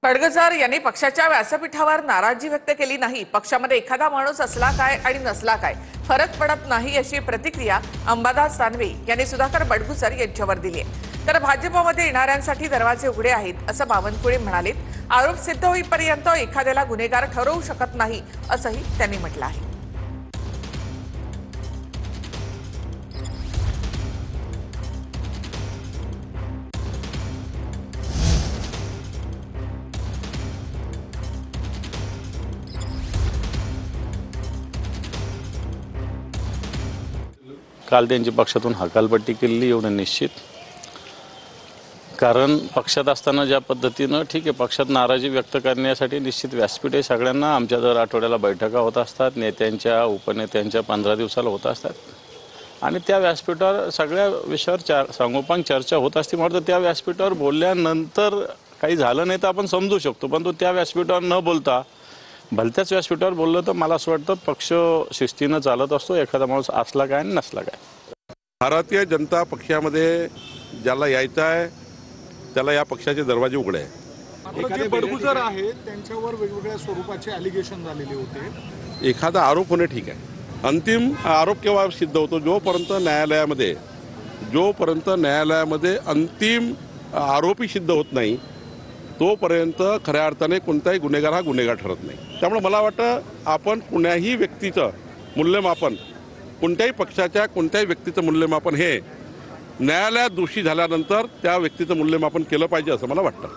पडगजार यांनी पक्षाच्या व्यासपीठावर नाराजी व्यक्त केली नाही। पक्षामध्ये एखादा माणूस असला काय आणि नसला काय फरक पडत नाही अशी प्रतिक्रिया अंबादास दानवे यांनी सुधाकर बडगुजर यांच्यावर दिली आहे। तर भाजपमध्ये येणाऱ्यांसाठी दरवाजे उघडे आहेत असं बावनकुळे म्हणाले। आरोप सिद्ध होईपर्यंत एखाद्याला गुन्हेगार ठरवू शकत नाही असंही त्यांनी म्हटलं आहे। काल त्यांची पक्षातून हकालपट्टी केलेली एवढं निश्चित। कारण पक्षात असताना ज्या पद्धतीनं ठीक आहे, पक्षात नाराजी व्यक्त करण्यासाठी निश्चित व्यासपीठ आहे सगळ्यांना। आमच्या दर आठवड्याला बैठका होत असतात, नेत्यांच्या उपनेत्यांच्या 15 दिवसाला होत असतात आणि त्या व्यासपीठावर सगळ्या विषयावर सांगोपांग चर्चा होत असते। म्हणून त्या व्यासपीठावर बोलल्यानंतर काही झालं नाही तर आपण समजू शकतो, पण तो त्या व्यासपीठावर न बोलता भलत्याच व्यासपीठावर बोललं तर मला असं वाटतं पक्ष शिस्तीनं चालत असतो। एखादा माणूस असला काय आणि नसला काय। भारतीय जनता पक्षामध्ये ज्याला यायचं आहे त्याला या पक्षाचे दरवाजे उघडे आहे। एखादे बडगुजर आहेत त्यांच्यावर वेगवेगळ्या स्वरूपाचे अलिगेशन झालेले होते। एखादा आरोप होणे ठीक आहे, अंतिम आरोप केव्हा सिद्ध होतो? जोपर्यंत न्यायालयामध्ये अंतिम आरोपी सिद्ध होत नाही तोपर्यंत खऱ्या अर्थाने कोणताही गुन्हेगार हा गुन्हेगार ठरत नाही। त्यामुळे मला वाटतं आपण कोण्याही व्यक्तीचं मूल्यमापन, कोणत्याही पक्षाच्या कोणत्याही व्यक्तीचं मूल्यमापन हे न्यायालयात दोषी झाल्यानंतर त्या व्यक्तीचं मूल्यमापन केलं पाहिजे असं मला वाटतं।